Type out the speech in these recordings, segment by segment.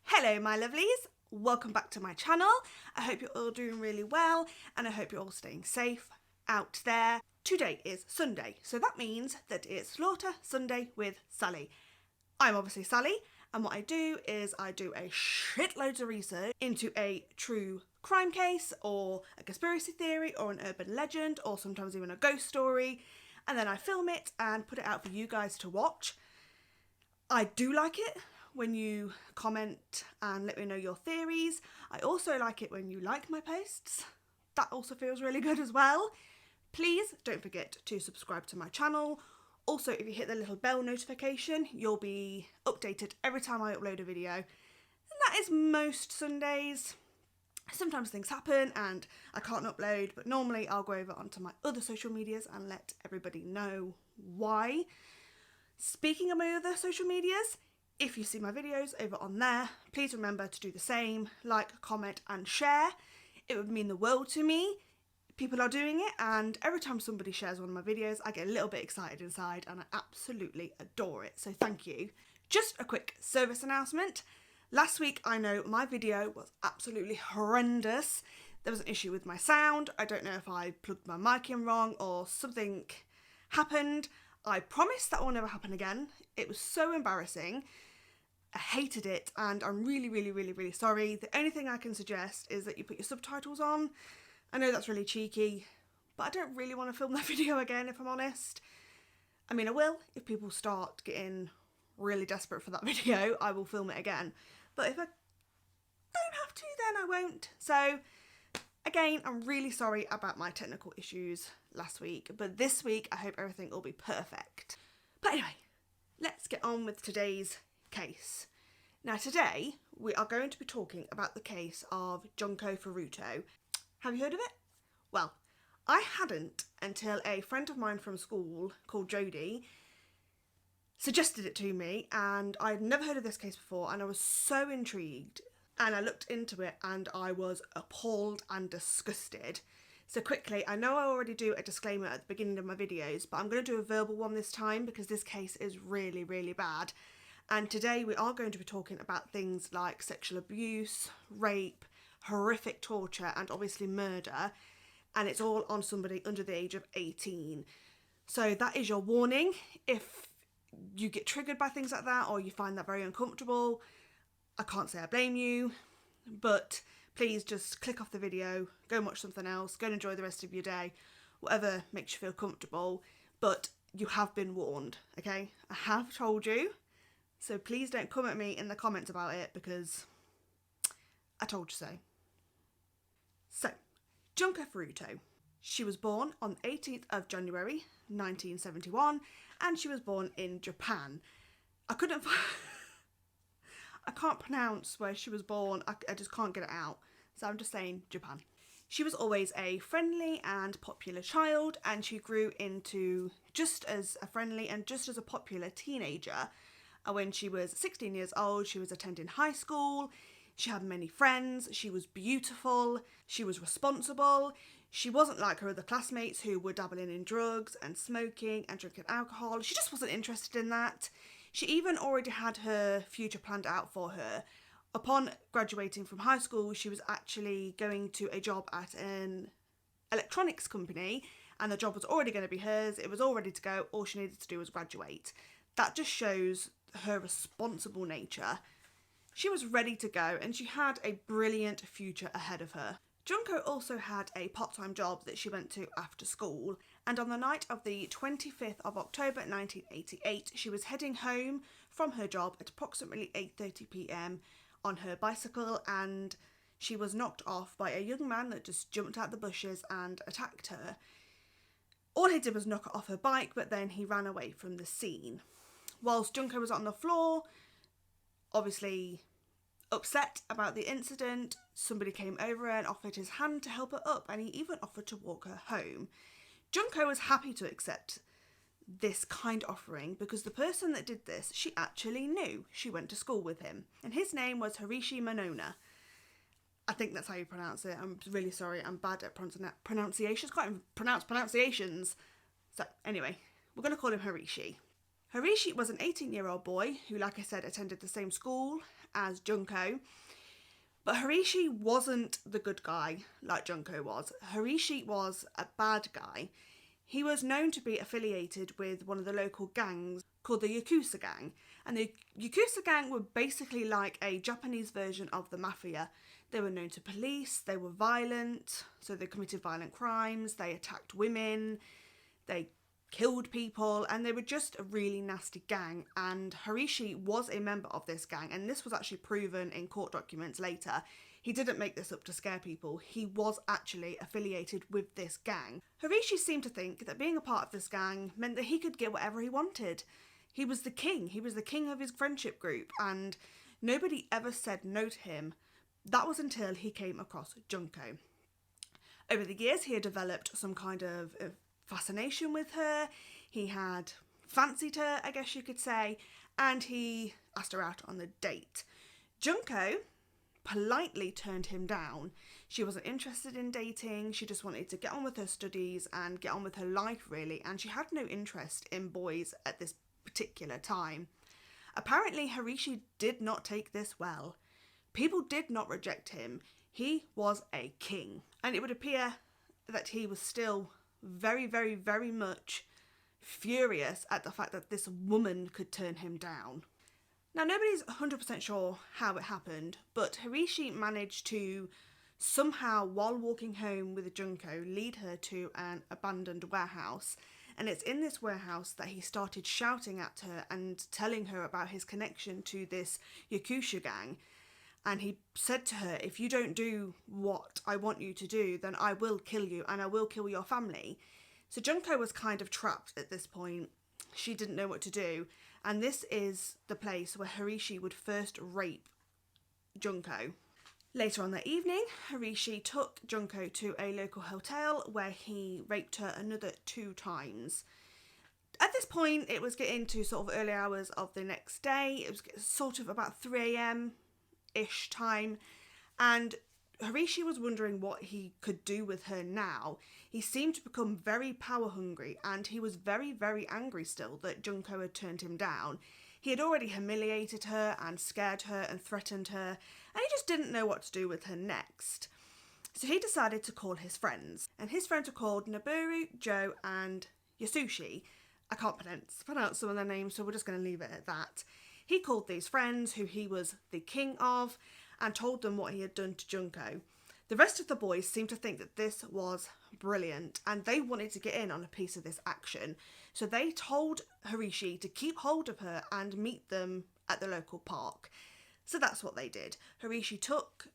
Hello my lovelies, welcome back to my channel. I hope you're all doing really well and I hope you're all staying safe out there. Today is Sunday, so that means that it's Slaughter Sunday with Sally. I'm obviously Sally and what I do is I do a shitloads of research into a true crime case or a conspiracy theory or an urban legend or sometimes even a ghost story, and then I film it and put it out for you guys to watch. I do like it when you comment and let me know your theories. I also like it when you like my posts. That also feels really good as well. Please don't forget to subscribe to my channel. Also, if you hit the little bell notification, you'll be updated every time I upload a video. And that is most Sundays. Sometimes things happen and I can't upload, but normally I'll go over onto my other social medias and let everybody know why. Speaking of my other social medias, if you see my videos over on there, please remember to do the same, like, comment and share. It would mean the world to me. People are doing it, and every time somebody shares one of my videos, I get a little bit excited inside and I absolutely adore it, so thank you. Just a quick service announcement. Last week, I know my video was absolutely horrendous. There was an issue with my sound. I don't know if I plugged my mic in wrong or something happened. I promise that will never happen again. It was so embarrassing. I hated it and I'm really sorry. The only thing I can suggest is that you put your subtitles on. I know that's really cheeky, but I don't really want to film that video again, if I'm honest. I mean, I will. If people start getting really desperate for that video, I will film it again. But if I don't have to, then I won't. So, again, I'm really sorry about my technical issues last week, but this week I hope everything will be perfect. But anyway, let's get on with today's case. Now today we are going to be talking about the case of Junko Furuta. Have you heard of it? Well, I hadn't until a friend of mine from school called Jodie suggested it to me, and I'd never heard of this case before and I was so intrigued, and I looked into it and I was appalled and disgusted. So quickly, I know I already do a disclaimer at the beginning of my videos, but I'm going to do a verbal one this time because this case is really bad. And today we are going to be talking about things like sexual abuse, rape, horrific torture and obviously murder, and it's all on somebody under the age of 18. So that is your warning. If you get triggered by things like that or you find that very uncomfortable, I can't say I blame you, but please just click off the video, go and watch something else, go and enjoy the rest of your day, whatever makes you feel comfortable, but you have been warned, okay? I have told you, so please don't come at me in the comments about it because I told you so. So, Junko Furuta. She was born on the 18th of January 1971 and she was born in Japan. I can't pronounce where she was born, I just can't get it out, so I'm just saying Japan. She was always a friendly and popular child, and she grew into just as a friendly and just as a popular teenager. When she was 16 years old, she was attending high school, she had many friends, she was beautiful, she was responsible, she wasn't like her other classmates who were dabbling in drugs and smoking and drinking alcohol. She just wasn't interested in that. She even already had her future planned out for her. Upon graduating from high school, she was actually going to a job at an electronics company, and the job was already going to be hers. It was all ready to go. All she needed to do was graduate. That just shows her responsible nature. She was ready to go and she had a brilliant future ahead of her. Junko also had a part-time job that she went to after school, and on the night of the 25th of October 1988, she was heading home from her job at approximately 8:30 p.m. on her bicycle, and she was knocked off by a young man that just jumped out the bushes and attacked her. All he did was knock her off her bike, but then he ran away from the scene. Whilst Junko was on the floor, obviously upset about the incident, somebody came over and offered his hand to help her up, and he even offered to walk her home. Junko was happy to accept this kind offering because the person that did this, she actually knew. She went to school with him, and his name was Harishi Manona. I think that's how you pronounce it. I'm really sorry, I'm bad at pronunciations. Can't even pronounce pronunciations. So anyway, we're going to call him Harishi. Harishi was an 18-year-old boy who, like I said, attended the same school as Junko. But Harishi wasn't the good guy like Junko was. Harishi was a bad guy. He was known to be affiliated with one of the local gangs called the Yakuza gang. And the Yakuza gang were basically like a Japanese version of the mafia. They were known to police, they were violent, so they committed violent crimes, they attacked women, they killed people, and they were just a really nasty gang. And Harishi was a member of this gang, and this was actually proven in court documents later. He didn't make this up to scare people. He was actually affiliated with this gang. Harishi seemed to think that being a part of this gang meant that he could get whatever he wanted. He was the king. He was the king of his friendship group, and nobody ever said no to him. That was until he came across Junko. Over the years, he had developed some kind of fascination with her. He had fancied her, I guess you could say, and he asked her out on a date. Junko politely turned him down. She wasn't interested in dating. She just wanted to get on with her studies and get on with her life, really, and she had no interest in boys at this particular time. Apparently, Harishi did not take this well. People did not reject him. He was a king, and it would appear that he was still very, very, very much furious at the fact that this woman could turn him down. Now, nobody's 100% sure how it happened, but Harishi managed to somehow, while walking home with Junko, lead her to an abandoned warehouse. And it's in this warehouse that he started shouting at her and telling her about his connection to this Yakuza gang. And he said to her, if you don't do what I want you to do, then I will kill you and I will kill your family. So Junko was kind of trapped at this point. She didn't know what to do. And this is the place where Harishi would first rape Junko. Later on that evening, Harishi took Junko to a local hotel where he raped her another 2 times. At this point, it was getting to sort of early hours of the next day. It was sort of about 3 a.m.-ish time, and Harishi was wondering what he could do with her now. He seemed to become very power hungry, and he was very, very angry still that Junko had turned him down. He had already humiliated her and scared her and threatened her, and he just didn't know what to do with her next. So he decided to call his friends, and his friends were called Noboru, Joe and Yasushi. I can't pronounce some of their names, so we're just going to leave it at that. He called these friends, who he was the king of, and told them what he had done to Junko. The rest of the boys seemed to think that this was brilliant, and they wanted to get in on a piece of this action. So they told Harishi to keep hold of her and meet them at the local park. So that's what they did. Harishi took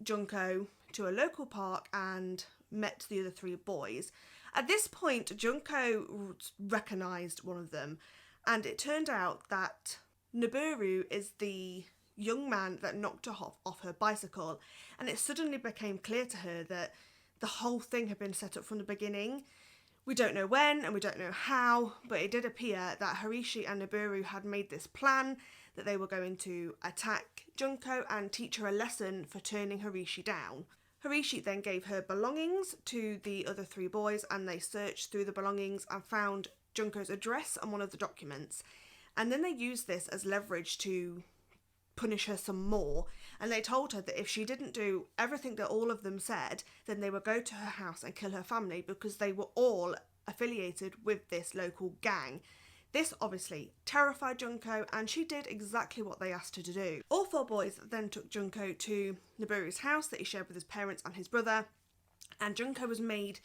Junko to a local park and met the other 3 boys. At this point, Junko recognised one of them, and it turned out that Noboru is the young man that knocked her off her bicycle, and it suddenly became clear to her that the whole thing had been set up from the beginning. We don't know when and we don't know how, but it did appear that Harishi and Noboru had made this plan that they were going to attack Junko and teach her a lesson for turning Harishi down. Harishi then gave her belongings to the other 3 boys, and they searched through the belongings and found Junko's address on one of the documents. And then they used this as leverage to punish her some more, and they told her that if she didn't do everything that all of them said, then they would go to her house and kill her family, because they were all affiliated with this local gang. This obviously terrified Junko, and she did exactly what they asked her to do. All 4 boys then took Junko to Noboru's house that he shared with his parents and his brother, and Junko was made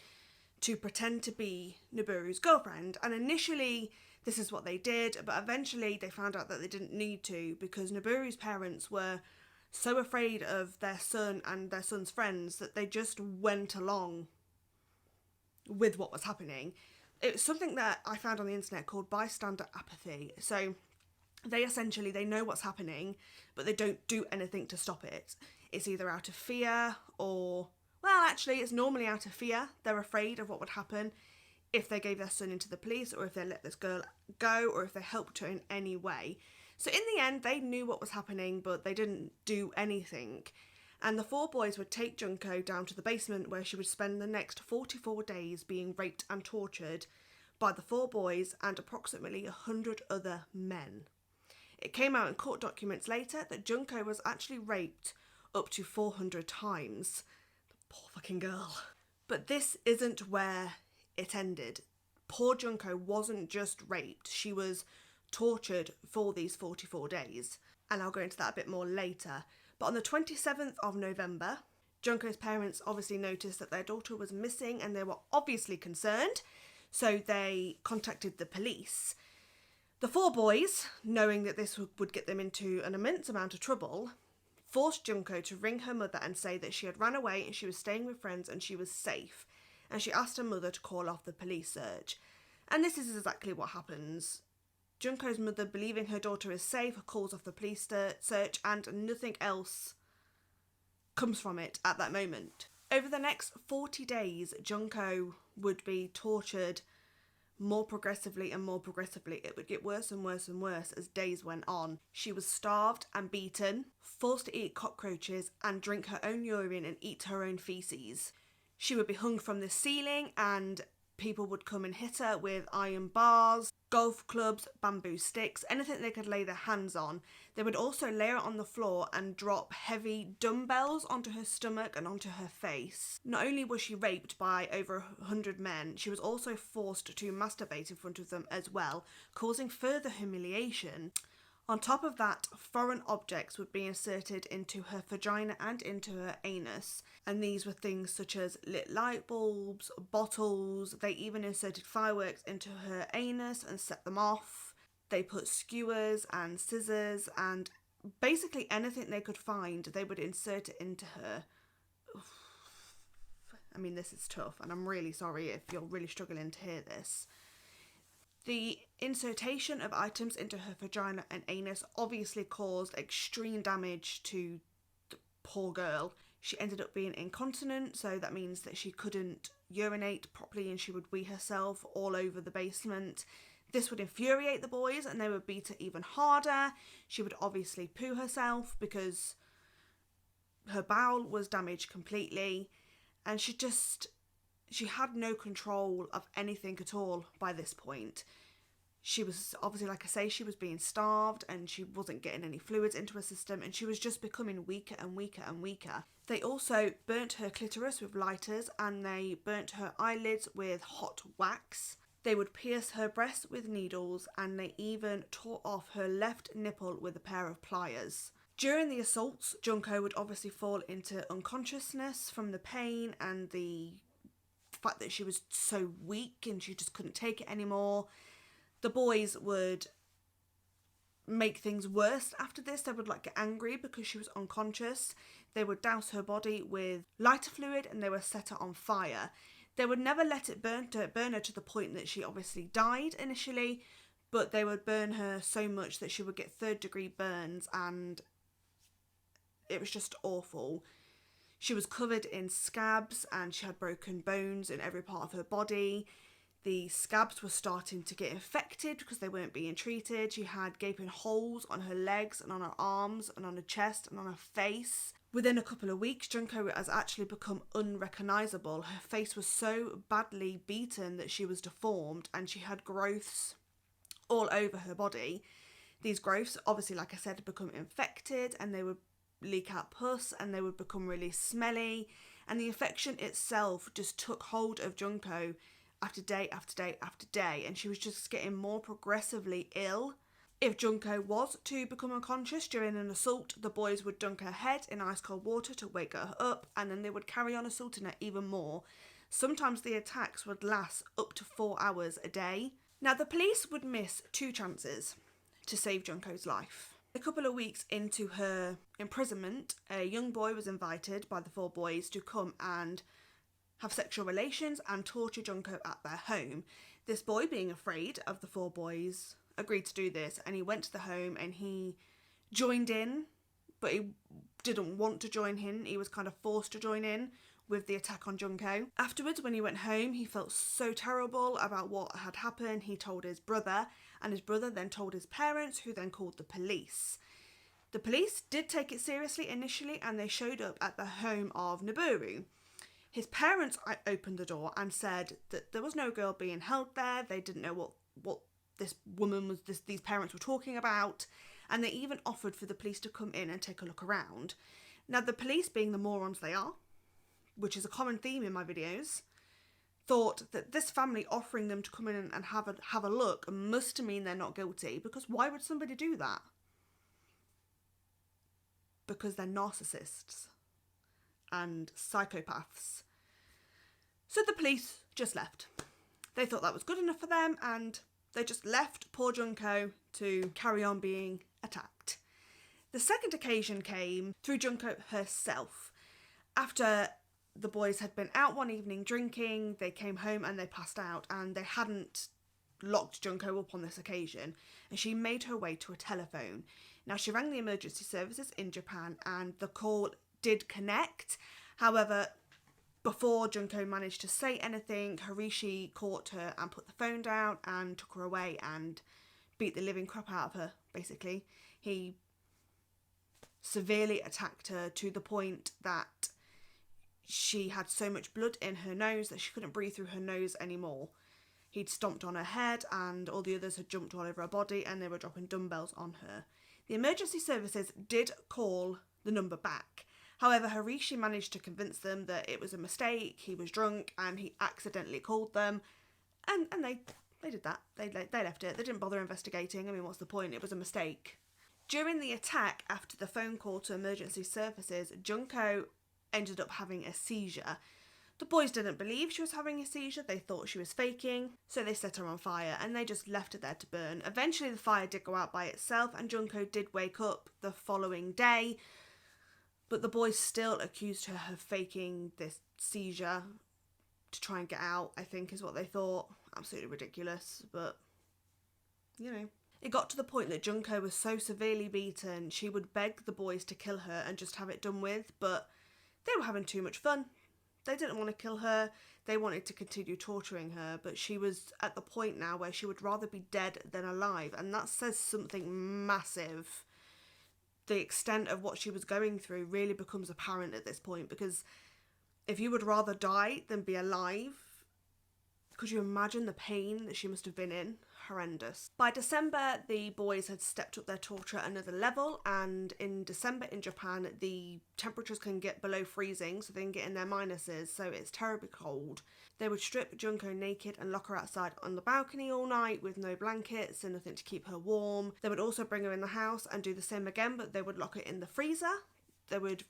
to pretend to be Noboru's girlfriend. And initially this is what they did, but eventually they found out that they didn't need to, because Noboru's parents were so afraid of their son and their son's friends that they just went along with what was happening. It's something that I found on the internet called bystander apathy. So they know what's happening, but they don't do anything to stop it. It's either out of fear or, well, actually it's normally out of fear. They're afraid of what would happen if they gave their son into the police, or if they let this girl go, or if they helped her in any way. So in the end, they knew what was happening, but they didn't do anything. And the 4 boys would take Junko down to the basement, where she would spend the next 44 days being raped and tortured by the 4 boys and approximately 100 other men. It came out in court documents later that Junko was actually raped up to 400 times. Poor fucking girl. But this isn't where it ended. Poor Junko wasn't just raped, she was tortured for these 44 days. And I'll go into that a bit more later. But on the 27th of November, Junko's parents obviously noticed that their daughter was missing and they were obviously concerned, so they contacted the police. The 4 boys, knowing that this would get them into an immense amount of trouble, forced Junko to ring her mother and say that she had run away and she was staying with friends and she was safe. And she asked her mother to call off the police search. And this is exactly what happens. Junko's mother, believing her daughter is safe, calls off the police search and nothing else comes from it at that moment. Over the next 40 days, Junko would be tortured more progressively and more progressively. It would get worse and worse and worse as days went on. She was starved and beaten, forced to eat cockroaches and drink her own urine and eat her own feces. She would be hung from the ceiling and people would come and hit her with iron bars, golf clubs, bamboo sticks, anything they could lay their hands on. They would also lay her on the floor and drop heavy dumbbells onto her stomach and onto her face. Not only was she raped by over 100 men, she was also forced to masturbate in front of them as well, causing further humiliation. On top of that, foreign objects would be inserted into her vagina and into her anus, and these were things such as lit light bulbs, bottles. They even inserted fireworks into her anus and set them off. They put skewers and scissors and basically anything they could find, they would insert it into her. I mean, this is tough, and I'm really sorry if you're really struggling to hear this. The insertion of items into her vagina and anus obviously caused extreme damage to the poor girl. She ended up being incontinent, so that means that she couldn't urinate properly and she would wee herself all over the basement. This would infuriate the boys and they would beat her even harder. She would obviously poo herself because her bowel was damaged completely, and she had no control of anything at all by this point. She was obviously, like I say, she was being starved and she wasn't getting any fluids into her system, and she was just becoming weaker and weaker and weaker. They also burnt her clitoris with lighters and they burnt her eyelids with hot wax. They would pierce her breasts with needles and they even tore off her left nipple with a pair of pliers. During the assaults, Junko would obviously fall into unconsciousness from the pain and the fact that she was so weak and she just couldn't take it anymore. The boys would make things worse after this. They would get angry because she was unconscious. They would douse her body with lighter fluid and they would set her on fire. They would never let it burn her to the point that she obviously died initially, but they would burn her so much that she would get 3rd-degree burns, and it was just awful. She was covered in scabs and she had broken bones in every part of her body. The scabs were starting to get infected because they weren't being treated. She had gaping holes on her legs and on her arms and on her chest and on her face. Within a couple of weeks, Junko has actually become unrecognisable. Her face was so badly beaten that she was deformed and she had growths all over her body. These growths, obviously, like I said, had become infected and they would leak out pus and they would become really smelly, and the infection itself just took hold of Junko after day after day after day, and she was just getting more progressively ill. If Junko was to become unconscious during an assault, the boys would dunk her head in ice cold water to wake her up, and then they would carry on assaulting her even more. Sometimes the attacks would last up to 4 hours a day. Now, the police would miss 2 chances to save Junko's life. A couple of weeks into her imprisonment, a young boy was invited by the 4 boys to come and have sexual relations and torture Junko at their home. This boy, being afraid of the 4 boys, agreed to do this, and he went to the home and he joined in, but he didn't want to join in. He was kind of forced to join in with the attack on Junko. Afterwards, when he went home, he felt so terrible about what had happened. He told his brother, and his brother then told his parents, who then called the police. The police did take it seriously initially, and they showed up at the home of Noboru. His parents opened the door and said that there was no girl being held there. They didn't know what this woman was, these parents were talking about. And they even offered for the police to come in and take a look around. Now, the police, being the morons they are, which is a common theme in my videos, thought that this family offering them to come in and have a look must mean they're not guilty, because why would somebody do that? Because they're narcissists and psychopaths. So the police just left. They thought that was good enough for them, and they just left poor Junko to carry on being attacked. The second occasion came through Junko herself. After the boys had been out one evening drinking, they came home and they passed out, and they hadn't locked Junko up on this occasion, and she made her way to a telephone. Now, she rang the emergency services in Japan and the call did connect. However, before Junko managed to say anything, Harishi caught her and put the phone down and took her away and beat the living crap out of her, basically. He severely attacked her to the point that she had so much blood in her nose that she couldn't breathe through her nose anymore. He'd stomped on her head, and all the others had jumped all over her body, and they were dropping dumbbells on her. The emergency services did call the number back. However, Harishi managed to convince them that it was a mistake, he was drunk, and he accidentally called them. And they did that. They left it. They didn't bother investigating. I mean, what's the point? It was a mistake. During the attack, after the phone call to emergency services, Junko ended up having a seizure. The boys didn't believe she was having a seizure. They thought she was faking, so they set her on fire and they just left her there to burn. Eventually the fire did go out by itself, and Junko did wake up the following day, but the boys still accused her of faking this seizure to try and get out, I think is what they thought. Absolutely ridiculous, but you know. It got to the point that Junko was so severely beaten, she would beg the boys to kill her and just have it done with, but they were having too much fun. They didn't want to kill her. They wanted to continue torturing her, but she was at the point now where she would rather be dead than alive, and that says something massive. The extent of what she was going through really becomes apparent at this point, because if you would rather die than be alive, could you imagine the pain that she must have been in? Horrendous. By December, the boys had stepped up their torture another level, and in December in Japan, the temperatures can get below freezing, so they can get in their minuses, so it's terribly cold. They would strip Junko naked and lock her outside on the balcony all night with no blankets and nothing to keep her warm. They would also bring her in the house and do the same again, but they would lock her in the freezer. They would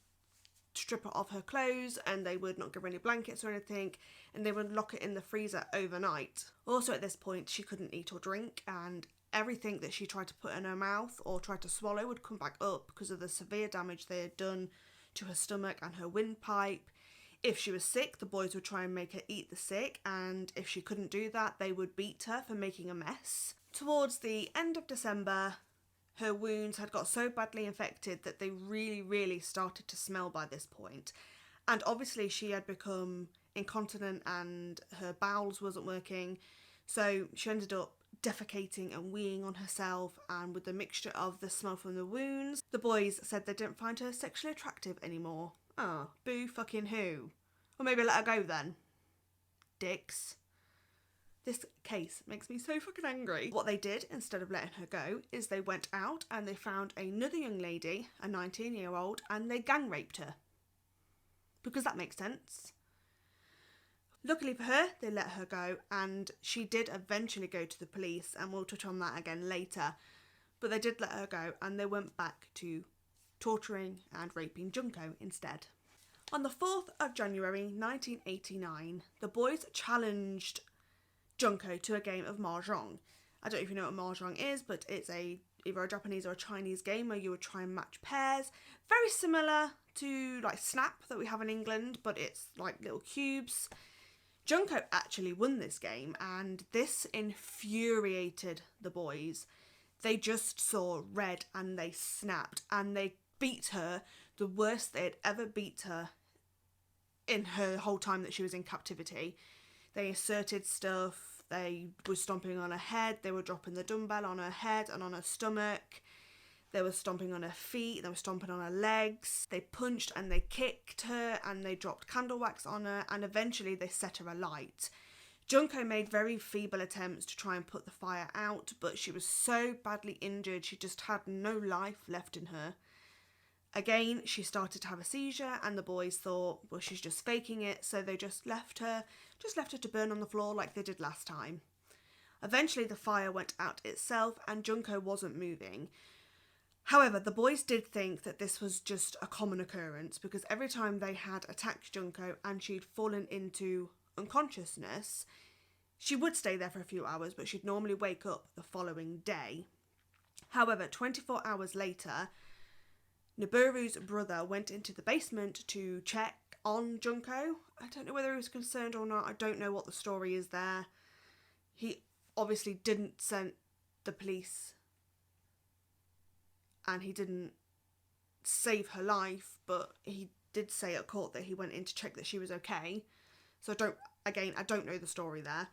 strip her of her clothes, and they would not give her any blankets or anything, and they would lock it in the freezer overnight. Also at this point, she couldn't eat or drink, and everything that she tried to put in her mouth or tried to swallow would come back up because of the severe damage they had done to her stomach and her windpipe. If she was sick, the boys would try and make her eat the sick, and if she couldn't do that, they would beat her for making a mess. Towards the end of December, her wounds had got so badly infected that they really started to smell by this point. And obviously she had become incontinent and her bowels wasn't working, so she ended up defecating and weeing on herself, and with the mixture of the smell from the wounds, the boys said they didn't find her sexually attractive anymore. Ah, boo fucking who? Or maybe let her go then. Dicks. This case makes me so fucking angry. What they did, instead of letting her go, is they went out and they found another young lady, a 19-year-old, and they gang raped her. Because that makes sense. Luckily for her, they let her go, and she did eventually go to the police, and we'll touch on that again later. But they did let her go, and they went back to torturing and raping Junko instead. On the 4th of January 1989, the boys challenged Junko to a game of mahjong. I don't know if you know what mahjong is, but it's either a Japanese or a Chinese game where you would try and match pairs. Very similar to like Snap that we have in England, but it's like little cubes. Junko actually won this game, and this infuriated the boys. They just saw red and they snapped, and they beat her the worst they had ever beat her in her whole time that she was in captivity. They asserted stuff, they were stomping on her head, they were dropping the dumbbell on her head and on her stomach. They were stomping on her feet, they were stomping on her legs, they punched and they kicked her, and they dropped candle wax on her, and eventually they set her alight. Junko made very feeble attempts to try and put the fire out, but she was so badly injured she just had no life left in her. Again, she started to have a seizure, and the boys thought, well, she's just faking it, so they just left her to burn on the floor like they did last time. Eventually the fire went out itself and Junko wasn't moving. However, the boys did think that this was just a common occurrence, because every time they had attacked Junko and she'd fallen into unconsciousness, she would stay there for a few hours, but she'd normally wake up the following day. However, 24 hours later, Noburu's brother went into the basement to check on Junko. I don't know whether he was concerned or not. I don't know what the story is there. He obviously didn't send the police and he didn't save her life, but he did say at court that he went in to check that she was okay. So I don't know the story there.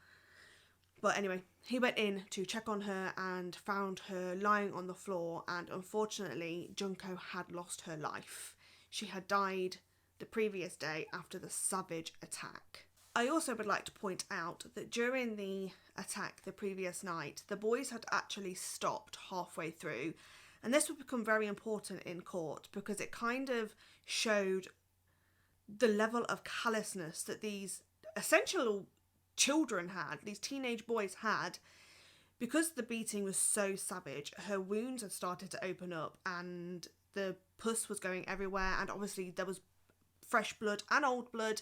But anyway, he went in to check on her and found her lying on the floor, and unfortunately Junko had lost her life. She had died the previous day after the savage attack. I also would like to point out that during the attack the previous night, the boys had actually stopped halfway through, and this would become very important in court because it kind of showed the level of callousness that these essential children had, these teenage boys had. Because the beating was so savage, her wounds had started to open up and the pus was going everywhere, and obviously there was fresh blood and old blood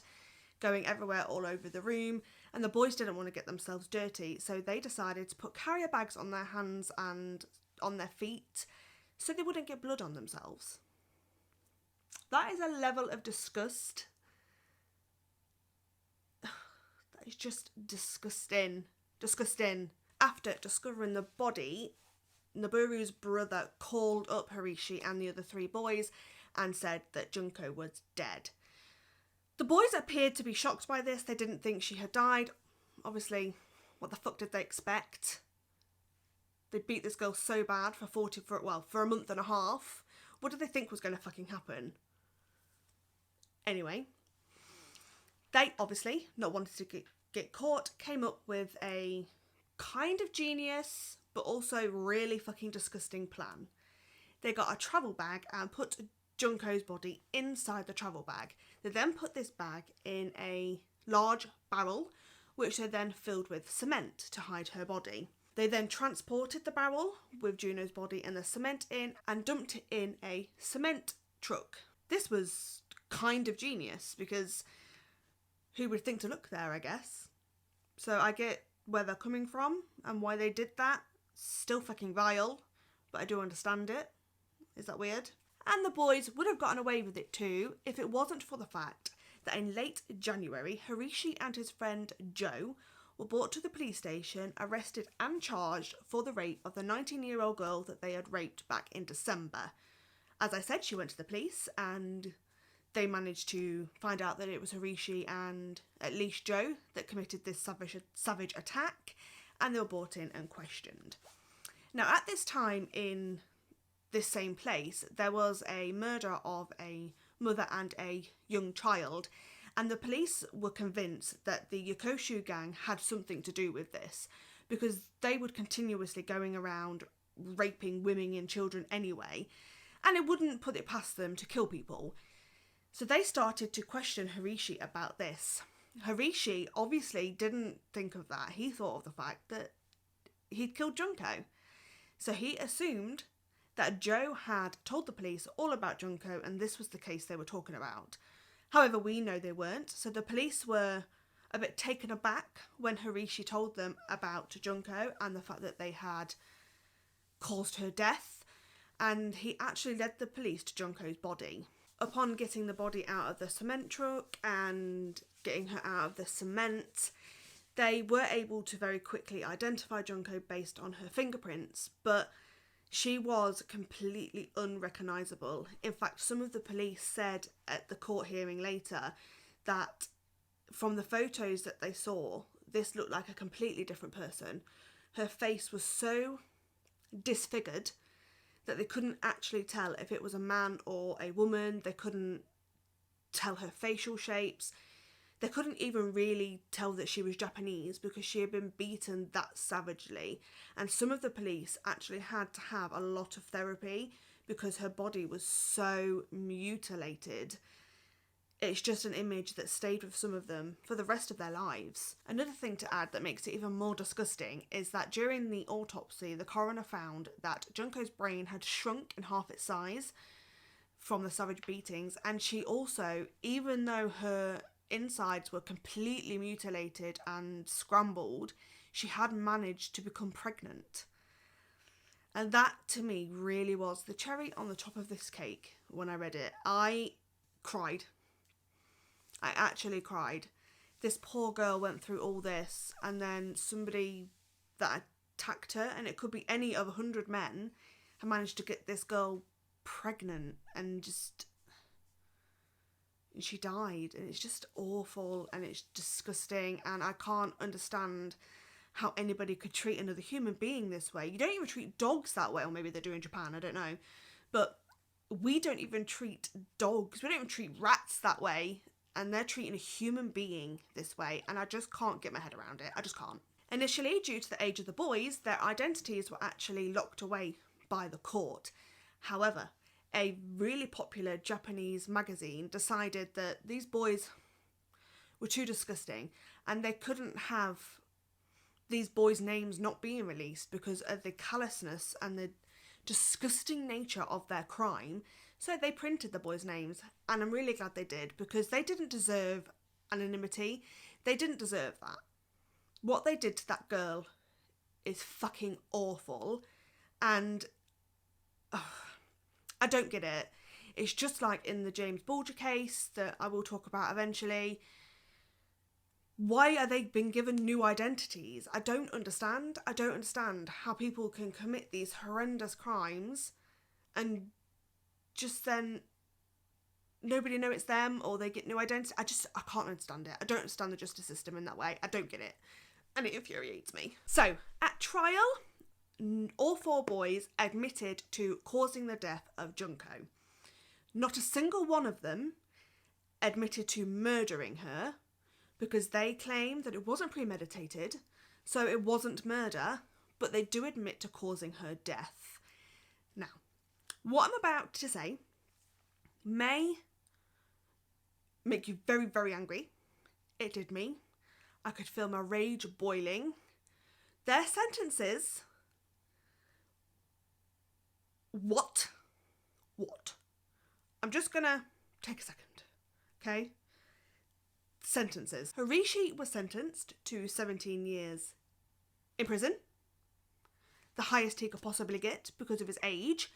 going everywhere all over the room, and the boys didn't want to get themselves dirty, so they decided to put carrier bags on their hands and on their feet so they wouldn't get blood on themselves. That is a level of disgust. That is just disgusting. Disgusting. After discovering the body, Noburu's brother called up Harishi and the other three boys and said that Junko was dead. The boys appeared to be shocked by this. They didn't think she had died. Obviously, what the fuck did they expect? They beat this girl so bad for a month and a half. What did they think was going to fucking happen? Anyway, they obviously, not wanting to get caught, came up with a kind of genius but also really fucking disgusting plan. They got a travel bag and put Junko's body inside the travel bag. They then put this bag in a large barrel, which they then filled with cement to hide her body. They then transported the barrel with Juno's body and the cement in and dumped it in a cement truck. This was kind of genius because who would think to look there, I guess. So I get where they're coming from and why they did that. Still fucking vile, but I do understand it. Is that weird? And the boys would have gotten away with it too if it wasn't for the fact that in late January, Harishi and his friend Joe were brought to the police station, arrested and charged for the rape of the 19-year-old girl that they had raped back in December. As I said, she went to the police and they managed to find out that it was Harishi and at least Joe that committed this savage attack, and they were brought in and questioned. Now, at this time in this same place, there was a murder of a mother and a young child, and the police were convinced that the Yokoshu gang had something to do with this because they were continuously going around raping women and children anyway, and it wouldn't put it past them to kill people. So they started to question Harishi about this. Harishi obviously didn't think of that. He thought of the fact that he'd killed Junko. So he assumed that Joe had told the police all about Junko and this was the case they were talking about. However, we know they weren't, so the police were a bit taken aback when Harishi told them about Junko and the fact that they had caused her death, and he actually led the police to Junko's body. Upon getting the body out of the cement truck and getting her out of the cement, they were able to very quickly identify Junko based on her fingerprints, but she was completely unrecognisable. In fact, some of the police said at the court hearing later that from the photos that they saw, this looked like a completely different person. Her face was so disfigured that they couldn't actually tell if it was a man or a woman. They couldn't tell her facial shapes. They couldn't even really tell that she was Japanese because she had been beaten that savagely. And some of the police actually had to have a lot of therapy because her body was so mutilated. It's just an image that stayed with some of them for the rest of their lives. Another thing to add that makes it even more disgusting is that during the autopsy, the coroner found that Junko's brain had shrunk in half its size from the savage beatings, and she also, even though her insides were completely mutilated and scrambled, she had managed to become pregnant. And that to me really was the cherry on the top of this cake. When I read it, I cried. I actually cried. This poor girl went through all this, and then somebody that attacked her, and it could be any of 100 men, had managed to get this girl pregnant, and she died. And it's just awful, and it's disgusting, and I can't understand how anybody could treat another human being this way. You don't even treat dogs that way, or maybe they do in Japan, I don't know. But we don't even treat dogs, we don't even treat rats that way, and they're treating a human being this way, and I just can't get my head around it. I just can't. Initially, due to the age of the boys, their identities were actually locked away by the court. However, a really popular Japanese magazine decided that these boys were too disgusting, and they couldn't have these boys' names not being released because of the callousness and the disgusting nature of their crime. So they printed the boys' names, and I'm really glad they did, because they didn't deserve anonymity. They didn't deserve that. What they did to that girl is fucking awful, and I don't get it. It's just like in the James Bulger case that I will talk about eventually. Why are they being given new identities? I don't understand. I don't understand how people can commit these horrendous crimes and just then nobody know it's them, or they get new identity. I can't understand it. I don't understand the justice system in that way. I don't get it. And it infuriates me. So, at trial, all 4 boys admitted to causing the death of Junko. Not a single one of them admitted to murdering her, because they claim that it wasn't premeditated, so it wasn't murder, but they do admit to causing her death. Now, what I'm about to say may make you very, very angry. It did me. I could feel my rage boiling. Their sentences... What? I'm just gonna take a second, okay? Sentences. Harishi was sentenced to 17 years in prison, the highest he could possibly get because of his age.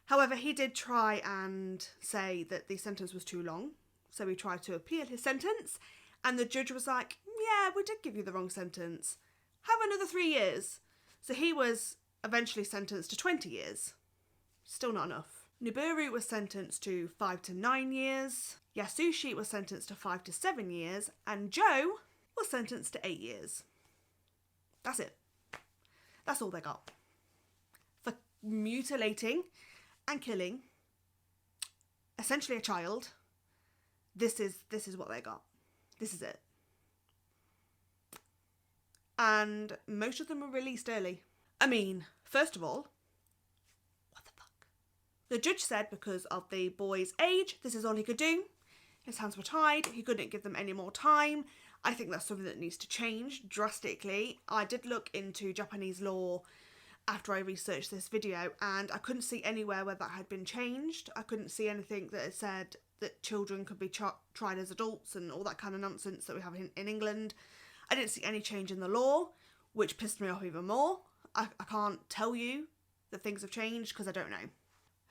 However, he did try and say that the sentence was too long, so he tried to appeal his sentence, and the judge was like, yeah, we did give you the wrong sentence. Have another 3 years. So he was eventually sentenced to 20 years. Still not enough. Nibiru was sentenced to 5 to 9 years. Yasushi was sentenced to 5 to 7 years. And Joe was sentenced to 8 years. That's it. That's all they got. For mutilating and killing essentially a child, this is what they got. This is it. And most of them were released early. I mean, first of all, what the fuck? The judge said because of the boy's age, this is all he could do. His hands were tied. He couldn't give them any more time. I think that's something that needs to change drastically. I did look into Japanese law after I researched this video, and I couldn't see anywhere where that had been changed. I couldn't see anything that had said that children could be tried as adults and all that kind of nonsense that we have in England. I didn't see any change in the law, which pissed me off even more. I can't tell you that things have changed because I don't know.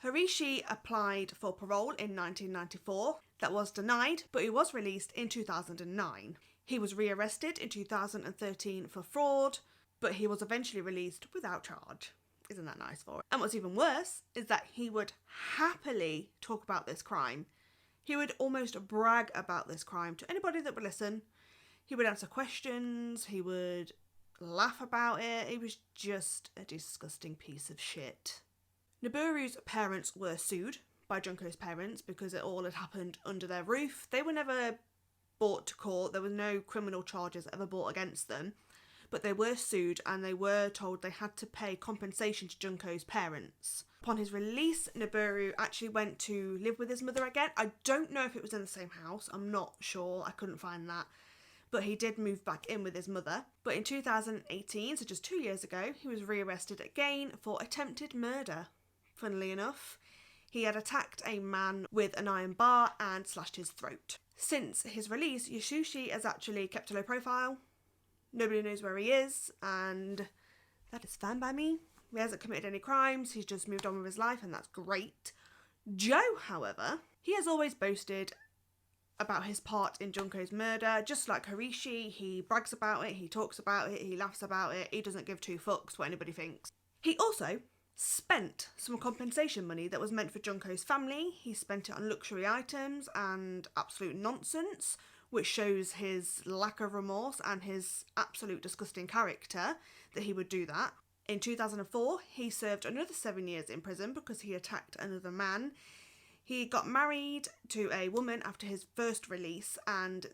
Harishi applied for parole in 1994. That was denied, but he was released in 2009. He was rearrested in 2013 for fraud, but he was eventually released without charge. Isn't that nice for him? And what's even worse is that he would happily talk about this crime. He would almost brag about this crime to anybody that would listen. He would answer questions, he would laugh about it. He was just a disgusting piece of shit. Noburu's parents were sued by Junko's parents because it all had happened under their roof. They were never brought to court. There were no criminal charges ever brought against them. But they were sued and they were told they had to pay compensation to Junko's parents. Upon his release, Noburu actually went to live with his mother again. I don't know if it was in the same house. I'm not sure. I couldn't find that. But he did move back in with his mother. But in 2018, so just 2 years ago, he was rearrested again for attempted murder. Funnily enough, he had attacked a man with an iron bar and slashed his throat. Since his release, Yasushi has actually kept a low profile. Nobody knows where he is, and that is fine by me. He hasn't committed any crimes, he's just moved on with his life, and that's great. Joe, however, he has always boasted about his part in Junko's murder. Just like Harishi, he brags about it, he talks about it, he laughs about it, he doesn't give two fucks what anybody thinks. He also spent some compensation money that was meant for Junko's family. He spent it on luxury items and absolute nonsense, which shows his lack of remorse and his absolute disgusting character that he would do that. In 2004, he served another 7 years in prison because he attacked another man. He got married to a woman after his first release, and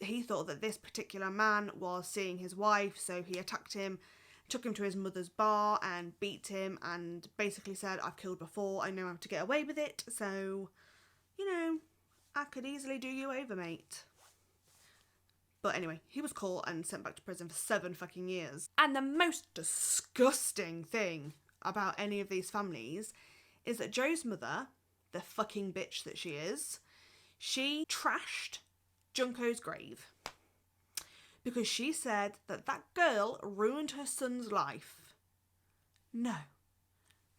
he thought that this particular man was seeing his wife, so he attacked him, took him to his mother's bar and beat him and basically said, "I've killed before, I know how to get away with it, so, you know, I could easily do you over, mate." But anyway, he was caught and sent back to prison for 7 fucking years. And the most disgusting thing about any of these families is that Joe's mother, the fucking bitch that she is, she trashed Junko's grave because she said that that girl ruined her son's life. No,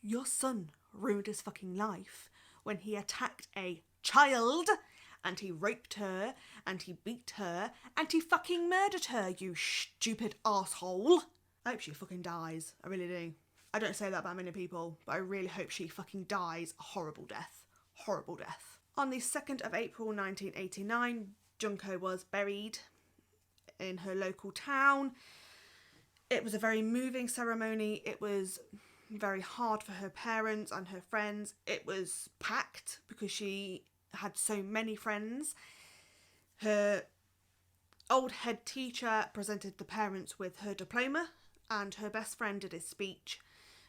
your son ruined his fucking life when he attacked a child and he raped her and he beat her and he fucking murdered her, you stupid asshole. I hope she fucking dies. I really do. I don't say that about many people, but I really hope she fucking dies a horrible death. Horrible death. On the 2nd of April 1989, Junko was buried in her local town. It was a very moving ceremony. It was very hard for her parents and her friends. It was packed because she had so many friends. Her old head teacher presented the parents with her diploma and her best friend did a speech,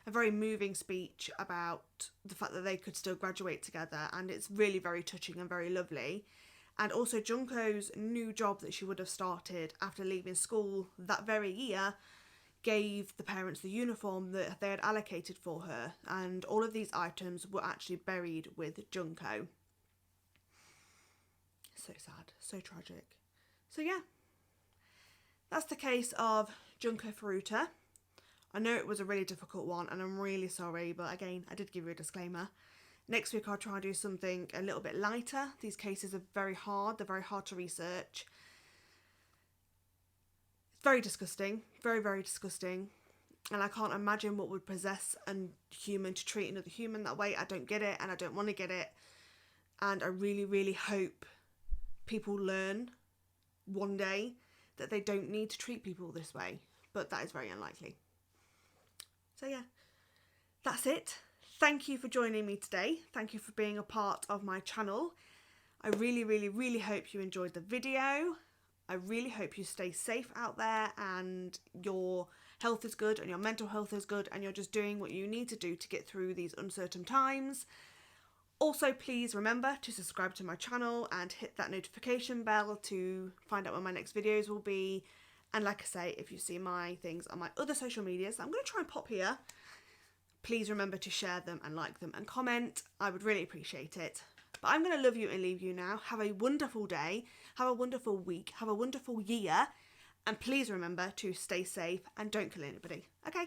a very moving speech about the fact that they could still graduate together, and it's really very touching and very lovely. And also Junko's new job that she would have started after leaving school that very year gave the parents the uniform that they had allocated for her, and all of these items were actually buried with Junko. So sad, so tragic. So yeah, that's the case of Junko Furuta. I know it was a really difficult one and I'm really sorry, but again, I did give you a disclaimer. Next week I'll try and do something a little bit lighter. These cases are very hard, they're very hard to research. It's very disgusting, very, very disgusting. And I can't imagine what would possess a human to treat another human that way. I don't get it and I don't want to get it. And I really, really hope people learn one day that they don't need to treat people this way, but that is very unlikely. So yeah, that's it. Thank you for joining me today. Thank you for being a part of my channel. I really, really, really hope you enjoyed the video. I really hope you stay safe out there and your health is good and your mental health is good and you're just doing what you need to do to get through these uncertain times. Also, please remember to subscribe to my channel and hit that notification bell to find out when my next videos will be. And like I say, if you see my things on my other social medias, I'm going to try and pop here. Please remember to share them and like them and comment. I would really appreciate it. But I'm going to love you and leave you now. Have a wonderful day. Have a wonderful week. Have a wonderful year. And please remember to stay safe and don't kill anybody. Okay?